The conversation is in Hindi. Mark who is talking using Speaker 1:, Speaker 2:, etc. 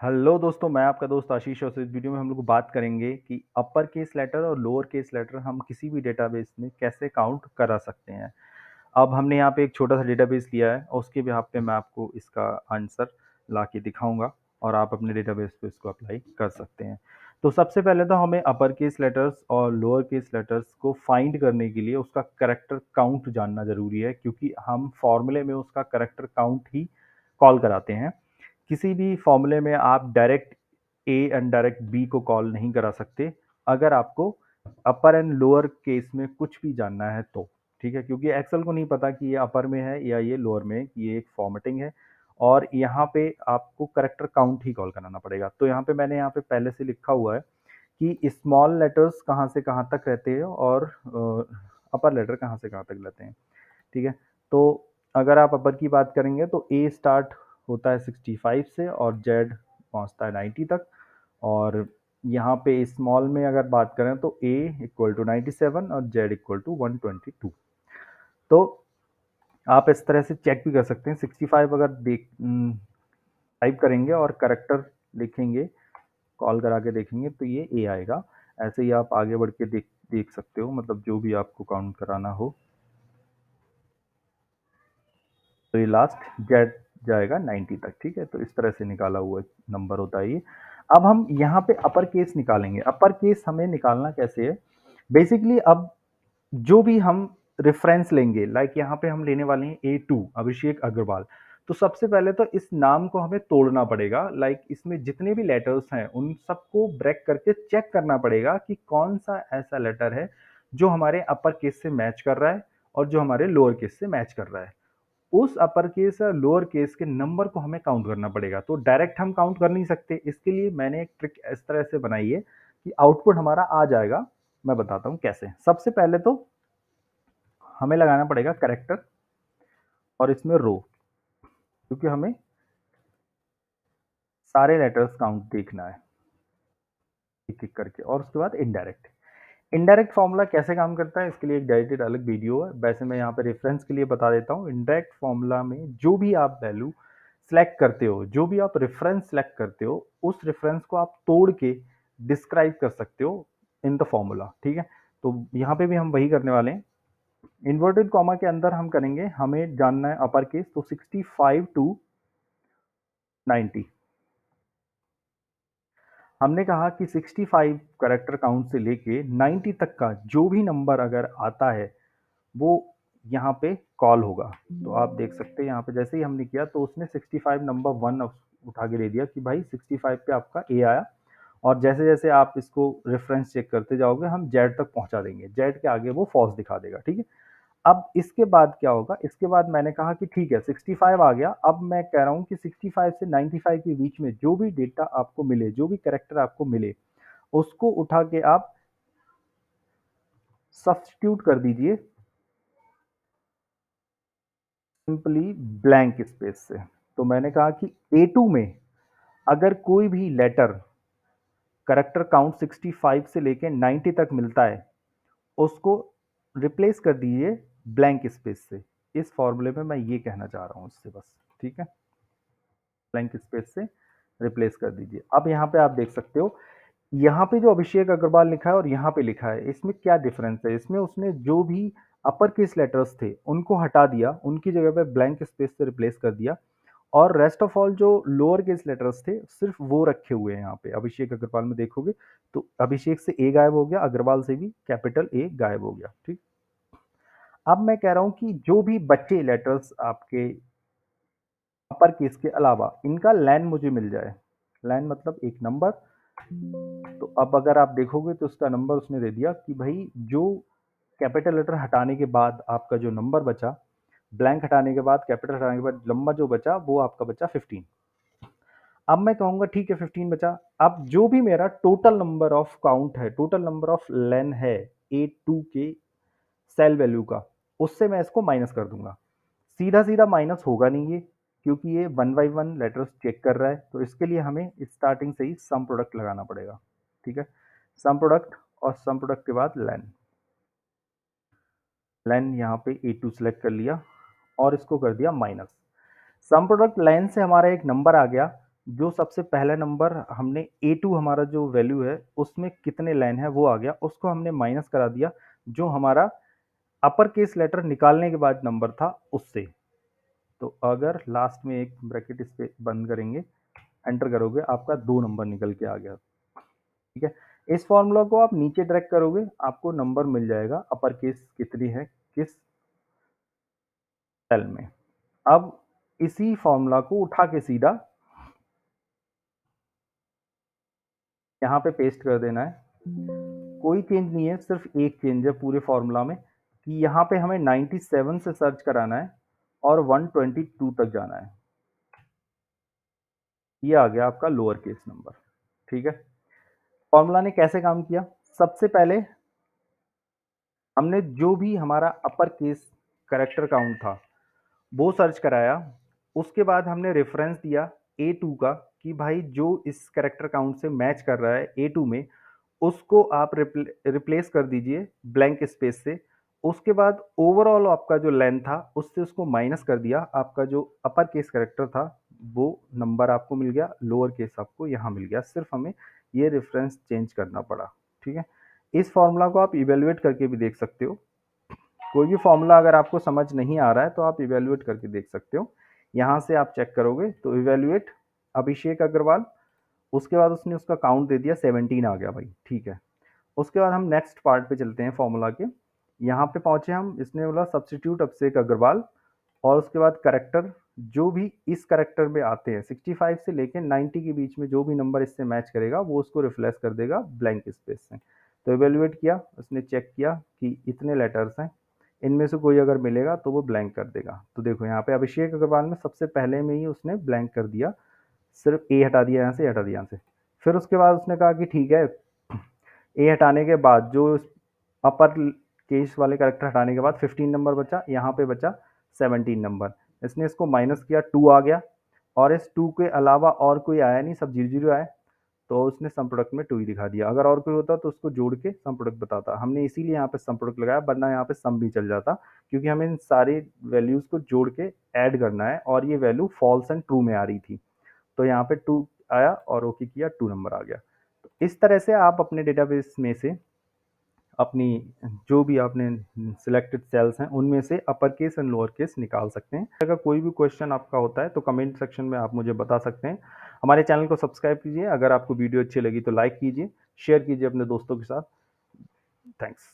Speaker 1: हेलो दोस्तों, मैं आपका दोस्त आशीष और इस वीडियो में हम लोग बात करेंगे कि अपर केस लेटर और लोअर केस लेटर हम किसी भी डेटाबेस में कैसे काउंट करा सकते हैं। अब हमने यहाँ पे एक छोटा सा डेटाबेस लिया है और उसके बिहाफ पे मैं आपको इसका आंसर ला के दिखाऊंगा और आप अपने डेटाबेस पे इसको अप्लाई कर सकते हैं। तो सबसे पहले तो हमें अपर केस लेटर्स और लोअर केस लेटर्स को फाइंड करने के लिए उसका करेक्टर काउंट जानना ज़रूरी है, क्योंकि हम फॉर्मूले में उसका करेक्टर काउंट ही कॉल कराते हैं। किसी भी फॉर्मूले में आप direct A and direct B को कॉल नहीं करा सकते अगर आपको अपर एंड लोअर केस में कुछ भी जानना है तो। ठीक है, क्योंकि एक्सेल को नहीं पता कि ये अपर में है या ये लोअर में है, कि ये एक फॉर्मेटिंग है और यहाँ पे आपको करेक्टर काउंट ही कॉल कराना पड़ेगा। तो यहाँ पे मैंने यहाँ पे पहले से लिखा हुआ है कि स्मॉल लेटर्स कहाँ से कहाँ तक रहते हैं और अपर लेटर कहाँ से कहाँ तक रहते हैं। ठीक है, तो अगर आप अपर की बात करेंगे तो ए स्टार्ट होता है 65 से और जेड पहुंचता है 90 तक। और यहाँ पे स्मॉल में अगर बात करें तो ए इक्वल टू 97 और जेड इक्वल टू 122। तो आप इस तरह से चेक भी कर सकते हैं। 65 अगर देख टाइप करेंगे और करेक्टर लिखेंगे, कॉल करा के देखेंगे तो ये ए आएगा। ऐसे ही आप आगे बढ़ के देख देख सकते हो, मतलब जो भी आपको काउंट कराना हो। तो ये लास्ट जेड जाएगा 90 तक। ठीक है, तो इस तरह से निकाला हुआ नंबर होता है ये। अब हम यहाँ पे अपर केस निकालेंगे। अपर केस हमें निकालना कैसे है, बेसिकली अब जो भी हम रेफरेंस लेंगे, लाइक यहाँ पे हम लेने वाले हैं A2 अभिषेक अग्रवाल। तो सबसे पहले तो इस नाम को हमें तोड़ना पड़ेगा, लाइक इसमें जितने भी लेटर्स हैं उन सबको ब्रेक करके चेक करना पड़ेगा कि कौन सा ऐसा लेटर है जो हमारे अपर केस से मैच कर रहा है और जो हमारे लोअर केस से मैच कर रहा है। उस अपर केस या लोअर केस के नंबर को हमें काउंट करना पड़ेगा। तो डायरेक्ट हम काउंट कर नहीं सकते, इसके लिए मैंने एक ट्रिक इस तरह से बनाई है कि आउटपुट हमारा आ जाएगा। मैं बताता हूँ कैसे। सबसे पहले तो हमें लगाना पड़ेगा करेक्टर और इसमें रो, क्योंकि हमें सारे लेटर्स काउंट देखना है एक एक करके। और उसके बाद इनडायरेक्ट। इनडायरेक्ट फॉर्मूला कैसे काम करता है, इसके लिए एक डायरेक्टेड अलग वीडियो है। वैसे मैं यहाँ पे रेफरेंस के लिए बता देता हूँ। इनडायरेक्ट फॉर्मूला में जो भी आप वैल्यू सेलेक्ट करते हो, जो भी आप रेफरेंस सेलेक्ट करते हो, उस रेफरेंस को आप तोड़ के डिस्क्राइब कर सकते हो इन द फॉर्मूला। ठीक है, तो यहाँ पे भी हम वही करने वाले हैं। इन्वर्टेड कॉमा के अंदर हम करेंगे, हमें जानना है अपर केस, तो 65 टू 90। हमने कहा कि 65 करेक्टर काउंट से लेके 90 तक का जो भी नंबर अगर आता है वो यहाँ पे कॉल होगा। तो आप देख सकते हैं यहाँ पे जैसे ही हमने किया तो उसने 65 नंबर 1 उठा के दे दिया कि भाई 65 पे आपका ए आया। और जैसे जैसे आप इसको रेफरेंस चेक करते जाओगे हम जेड तक पहुंचा देंगे, जेड के आगे वो फॉल्स दिखा देगा। ठीक है, अब इसके बाद क्या होगा, इसके बाद मैंने कहा कि ठीक है 65 आ गया। अब मैं कह रहा हूँ कि 65 से 95 के बीच में जो भी डेटा आपको मिले, जो भी कैरेक्टर आपको मिले, उसको उठा के आप सब्स्टिट्यूट कर दीजिए सिंपली ब्लैंक स्पेस से। तो मैंने कहा कि A2 में अगर कोई भी लेटर करेक्टर काउंट 65 से लेके 90 तक मिलता है, उसको रिप्लेस कर दीजिए ब्लैंक स्पेस से। इस फॉर्मूले में मैं ये कहना चाह रहा हूँ इससे, बस। ठीक है, ब्लैंक स्पेस से रिप्लेस कर दीजिए। अब यहाँ पे आप देख सकते हो, यहाँ पे जो अभिषेक अग्रवाल लिखा है और यहाँ पे लिखा है, इसमें क्या डिफरेंस है। इसमें उसने जो भी अपर केस लेटर्स थे उनको हटा दिया, उनकी जगह पे ब्लैंक स्पेस से रिप्लेस कर दिया। और रेस्ट ऑफ ऑल जो लोअर केस लेटर्स थे सिर्फ वो रखे हुए हैं यहाँ पे। अभिषेक अग्रवाल में देखोगे तो अभिषेक से ए गायब हो गया, अग्रवाल से भी कैपिटल ए गायब हो गया। ठीक, अब मैं कह रहा हूँ कि जो भी बच्चे लेटर्स आपके अपर केस के अलावा इनका लैन मुझे मिल जाए। लैन मतलब एक नंबर। तो अब अगर आप देखोगे तो उसका नंबर उसने दे दिया कि भाई जो कैपिटल लेटर हटाने के बाद आपका जो नंबर बचा, ब्लैंक हटाने के बाद, कैपिटल हटाने के बाद नंबर जो बचा वो आपका बचा 15। अब मैं कहूंगा ठीक है 15 बचा। अब जो भी मेरा टोटल नंबर ऑफ काउंट है, टोटल नंबर ऑफ लेन है A2 के सेल वैल्यू का, उससे मैं इसको माइनस कर दूंगा। सीधा सीधा माइनस होगा नहीं ये, क्योंकि ये 1 बाई 1 लेटर्स चेक कर रहा है। तो इसके लिए हमें स्टार्टिंग से ही सम प्रोडक्ट लगाना पड़ेगा। ठीक है, सम प्रोडक्ट, और सम प्रोडक्ट के बाद लेन। लेन यहाँ पे A2 सेलेक्ट कर लिया और इसको कर दिया माइनस। सम प्रोडक्ट लाइन से हमारा एक नंबर आ गया जो सबसे पहला नंबर हमने A2 हमारा जो वैल्यू है उसमें कितने लाइन है वो आ गया, उसको हमने माइनस करा दिया जो हमारा अपर केस लेटर निकालने के बाद नंबर था उससे। तो अगर लास्ट में एक ब्रैकेट इस पे बंद करेंगे, एंटर करोगे, आपका 2 नंबर निकल के आ गया। ठीक है, इस फॉर्मूला को आप नीचे ड्रैग करोगे, आपको नंबर मिल जाएगा अपर केस कितनी है किस सेल में। अब इसी फॉर्मूला को उठा के सीधा यहाँ पे पेस्ट कर देना है। कोई चेंज नहीं है, सिर्फ एक चेंज है पूरे फॉर्मूला में कि यहाँ पे हमें 97 से सर्च कराना है और 122 तक जाना है। ये आ गया आपका लोअर केस नंबर। ठीक है, फॉर्मूला ने कैसे काम किया? सबसे पहले हमने जो भी हमारा अपर केस कैरेक्टर काउंट था वो सर्च कराया, उसके बाद हमने रेफरेंस दिया A2 का कि भाई जो इस कैरेक्टर काउंट से मैच कर रहा है A2 में, उसको आप रिप्लेस कर दीजिए ब्लैंक स्पेस से। उसके बाद ओवरऑल आपका जो लेंथ था उससे उसको माइनस कर दिया, आपका जो अपर केस कैरेक्टर था वो नंबर आपको मिल गया, लोअर केस आपको यहाँ मिल गया। सिर्फ हमें ये रेफरेंस चेंज करना पड़ा। ठीक है, इस फॉर्मूला को आप इवेलुएट करके भी देख सकते हो। कोई भी फॉर्मूला अगर आपको समझ नहीं आ रहा है तो आप इवेलुएट करके देख सकते हो। यहाँ से आप चेक करोगे तो इवेलुएट अभिषेक अग्रवाल, उसके बाद उसने उसका काउंट दे दिया 17 आ गया भाई। ठीक है, उसके बाद हम नेक्स्ट पार्ट पे चलते हैं फॉर्मूला के। यहाँ पे पहुंचे हम, इसने बोला सब्सटीट्यूट अभिषेक अग्रवाल, और उसके बाद करेक्टर जो भी इस करेक्टर में आते हैं 65 से लेकर 90 के बीच में जो भी नंबर इससे मैच करेगा वो उसको रिप्लेस कर देगा ब्लैंक स्पेस से। तो इवेल्युएट किया, उसने चेक किया कि इतने लेटर्स हैं, इनमें से कोई अगर मिलेगा तो वो ब्लैंक कर देगा। तो देखो यहाँ पे अभिषेक अग्रवाल में सबसे पहले में ही उसने ब्लैंक कर दिया, सिर्फ ए हटा दिया यहाँ से, हटा दिया यहाँ से। फिर उसके बाद उसने कहा कि ठीक है, ए हटाने के बाद जो अपर केस वाले करेक्टर हटाने के बाद 15 नंबर बचा, यहाँ पे बचा 17 नंबर। इसने इसको माइनस किया, 2 आ गया, और इस 2 के अलावा और कोई आया नहीं, सब 0 आए, तो उसने सम प्रोडक्ट में 2 ही दिखा दिया। अगर और कोई होता तो उसको जोड़ के सम प्रोडक्ट बताता। हमने इसीलिए यहाँ पे सम प्रोडक्ट लगाया, वरना यहाँ पे सम भी चल जाता, क्योंकि हमें इन सारी वैल्यूज़ को जोड़ के ऐड करना है और ये वैल्यू फॉल्स एंड ट्रू में आ रही थी। तो यहाँ पे 2 आया और ओके किया, 2 नंबर आ गया। तो इस तरह से आप अपने डेटाबेस में से अपनी जो भी आपने सिलेक्टेड सेल्स हैं उनमें से upper case and lower case निकाल सकते हैं। अगर कोई भी क्वेश्चन आपका होता है तो कमेंट सेक्शन में आप मुझे बता सकते हैं। हमारे चैनल को सब्सक्राइब कीजिए, अगर आपको वीडियो अच्छी लगी तो लाइक कीजिए, शेयर कीजिए अपने दोस्तों के साथ। थैंक्स।